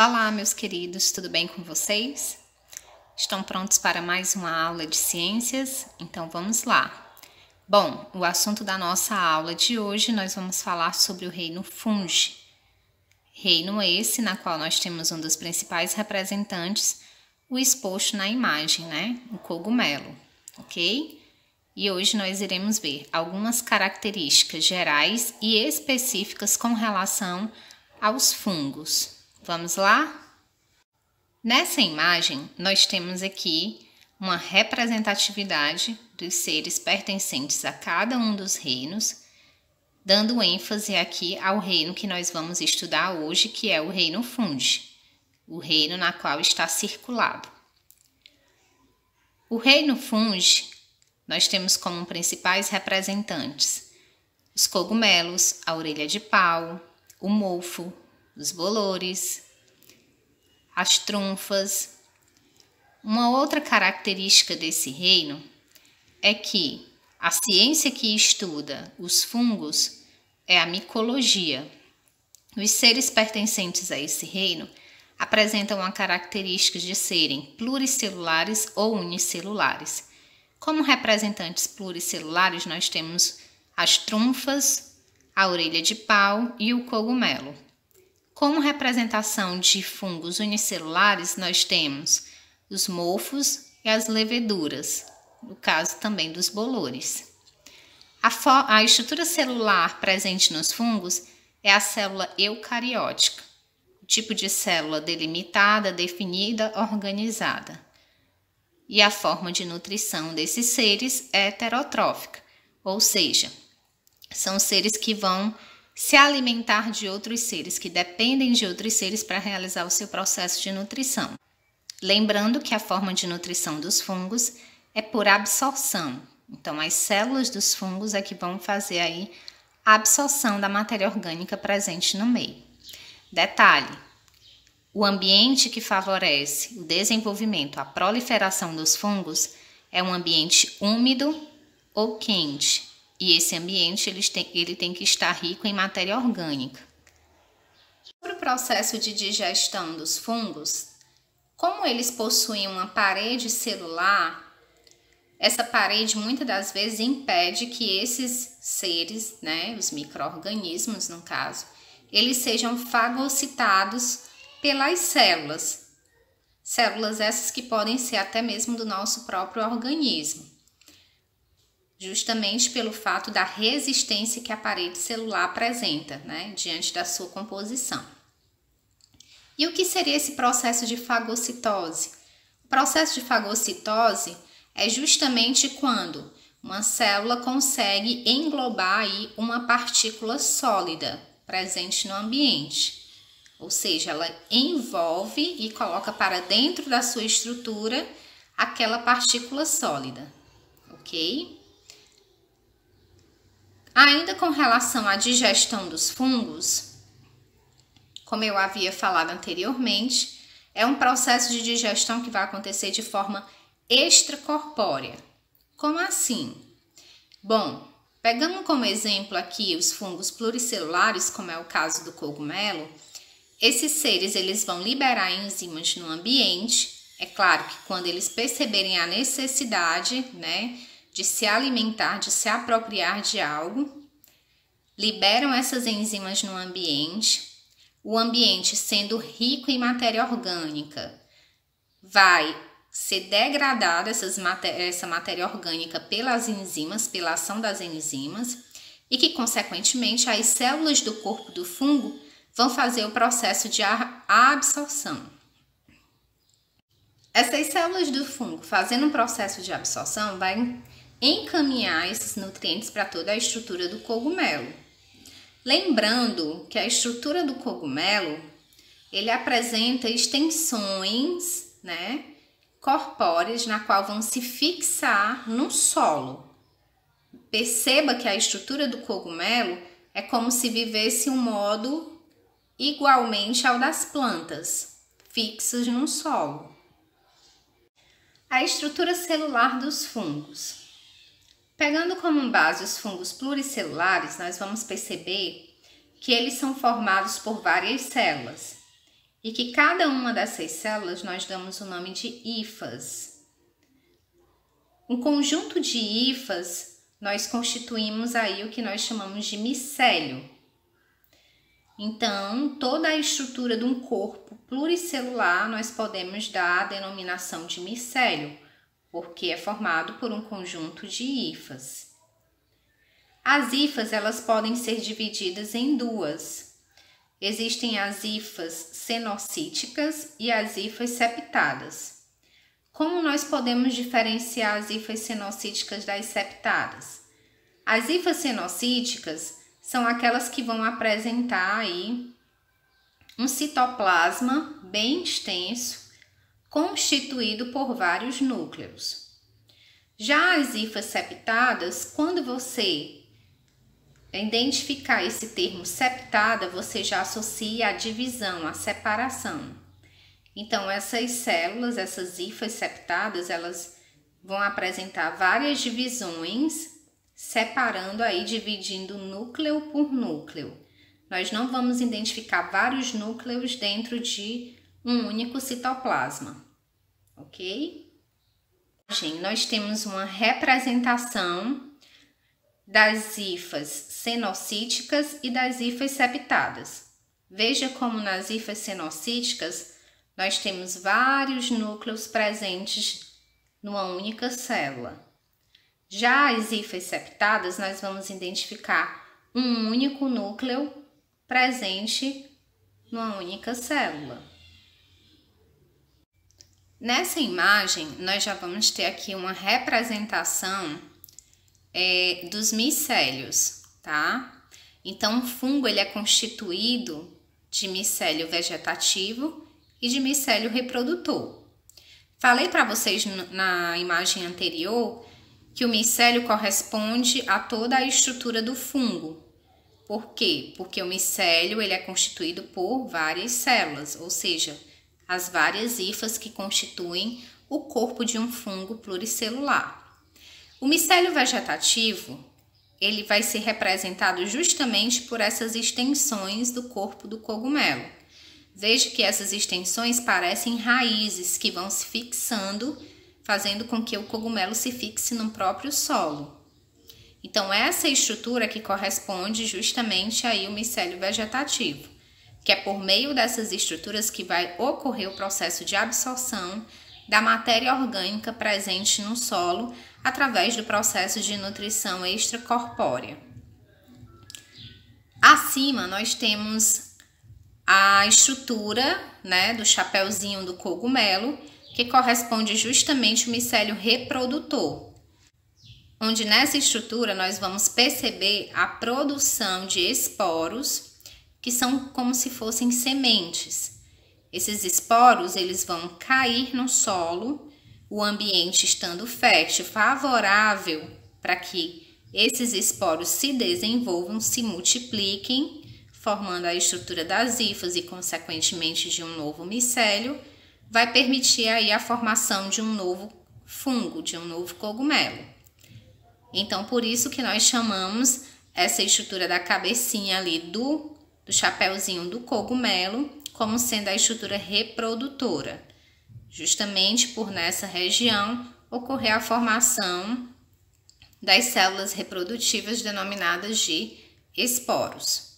Olá, meus queridos, tudo bem com vocês? Estão prontos para mais uma aula de ciências? Então vamos lá. Bom, o assunto da nossa aula de hoje nós vamos falar sobre o reino Fungi. Reino esse na qual nós temos um dos principais representantes, o exposto na imagem, né? O cogumelo, ok? E hoje nós iremos ver algumas características gerais e específicas com relação aos fungos. Vamos lá? Nessa imagem, nós temos aqui uma representatividade dos seres pertencentes a cada um dos reinos, dando ênfase aqui ao reino que nós vamos estudar hoje, que é o reino Fungi, o reino na qual está circulado. O reino Fungi, nós temos como principais representantes os cogumelos, a orelha de pau, o mofo, os bolores, as trunfas. Uma outra característica desse reino é que a ciência que estuda os fungos é a micologia. Os seres pertencentes a esse reino apresentam a característica de serem pluricelulares ou unicelulares. Como representantes pluricelulares, nós temos as trunfas, a orelha de pau e o cogumelo. Como representação de fungos unicelulares, nós temos os mofos e as leveduras, no caso também dos bolores. A estrutura celular presente nos fungos é a célula eucariótica, o tipo de célula delimitada, definida, organizada. E a forma de nutrição desses seres é heterotrófica, ou seja, são seres que vão se alimentar de outros seres, que dependem de outros seres para realizar o seu processo de nutrição. Lembrando que a forma de nutrição dos fungos é por absorção. Então, as células dos fungos é que vão fazer aí a absorção da matéria orgânica presente no meio. Detalhe: o ambiente que favorece o desenvolvimento, a proliferação dos fungos é um ambiente úmido ou quente. E esse ambiente ele tem que estar rico em matéria orgânica. Sobre o processo de digestão dos fungos, como eles possuem uma parede celular, essa parede muitas das vezes impede que esses seres, né, os micro-organismos no caso, eles sejam fagocitados pelas células. Células essas que podem ser até mesmo do nosso próprio organismo, justamente pelo fato da resistência que a parede celular apresenta, né, diante da sua composição. E o que seria esse processo de fagocitose? O processo de fagocitose é justamente quando uma célula consegue englobar aí uma partícula sólida presente no ambiente. Ou seja, ela envolve e coloca para dentro da sua estrutura aquela partícula sólida, ok? Ainda com relação à digestão dos fungos, como eu havia falado anteriormente, é um processo de digestão que vai acontecer de forma extracorpórea. Como assim? Bom, pegando como exemplo aqui os fungos pluricelulares, como é o caso do cogumelo, esses seres eles vão liberar enzimas no ambiente. É claro que quando eles perceberem a necessidade, né, de se alimentar, de se apropriar de algo, liberam essas enzimas no ambiente. O ambiente, sendo rico em matéria orgânica, vai ser degradada essa matéria orgânica pelas enzimas, pela ação das enzimas, e que, consequentemente, as células do corpo do fungo vão fazer o processo de absorção. Essas células do fungo, fazendo um processo de absorção, vai encaminhar esses nutrientes para toda a estrutura do cogumelo. Lembrando que a estrutura do cogumelo, ele apresenta extensões, né, corpóreas, na qual vão se fixar no solo. Perceba que a estrutura do cogumelo é como se vivesse um modo igualmente ao das plantas, fixas no solo. A estrutura celular dos fungos. Pegando como base os fungos pluricelulares, nós vamos perceber que eles são formados por várias células. e que cada uma dessas células nós damos o nome de hifas. Um conjunto de hifas nós constituímos aí o que nós chamamos de micélio. Então, toda a estrutura de um corpo pluricelular nós podemos dar a denominação de micélio, porque é formado por um conjunto de hifas. As hifas elas podem ser divididas em duas. Existem as hifas cenocíticas e as hifas septadas. Como nós podemos diferenciar as hifas cenocíticas das septadas? As hifas cenocíticas são aquelas que vão apresentar aí um citoplasma bem extenso, constituído por vários núcleos. Já as hifas septadas, quando você identificar esse termo septada, você já associa a divisão, a separação. Então, essas células, essas hifas septadas, elas vão apresentar várias divisões, separando aí, dividindo núcleo por núcleo. Nós não vamos identificar vários núcleos dentro de um único citoplasma, ok? Nós temos uma representação das hifas cenocíticas e das hifas septadas. Veja como nas hifas cenocíticas nós temos vários núcleos presentes numa única célula. Já as hifas septadas, nós vamos identificar um único núcleo presente numa única célula. Nessa imagem, nós já vamos ter aqui uma representação dos micélios, tá? Então, o fungo ele é constituído de micélio vegetativo e de micélio reprodutor. Falei para vocês na imagem anterior que o micélio corresponde a toda a estrutura do fungo. Por quê? Porque o micélio ele é constituído por várias células, ou seja, as várias hifas que constituem o corpo de um fungo pluricelular. O micélio vegetativo ele vai ser representado justamente por essas extensões do corpo do cogumelo. Veja que essas extensões parecem raízes que vão se fixando, fazendo com que o cogumelo se fixe no próprio solo. Então, essa estrutura que corresponde justamente aí ao micélio vegetativo, que é por meio dessas estruturas que vai ocorrer o processo de absorção da matéria orgânica presente no solo através do processo de nutrição extracorpórea. Acima, nós temos a estrutura, do chapeuzinho do cogumelo, que corresponde justamente ao micélio reprodutor, onde nessa estrutura nós vamos perceber a produção de esporos, que são como se fossem sementes. Esses esporos eles vão cair no solo, o ambiente estando fértil, favorável para que esses esporos se desenvolvam, se multipliquem, formando a estrutura das hifas e, consequentemente, de um novo micélio, vai permitir aí a formação de um novo fungo, de um novo cogumelo. Então, por isso que nós chamamos essa estrutura da cabecinha ali do chapeuzinho do cogumelo como sendo a estrutura reprodutora, justamente por nessa região ocorrer a formação das células reprodutivas denominadas de esporos.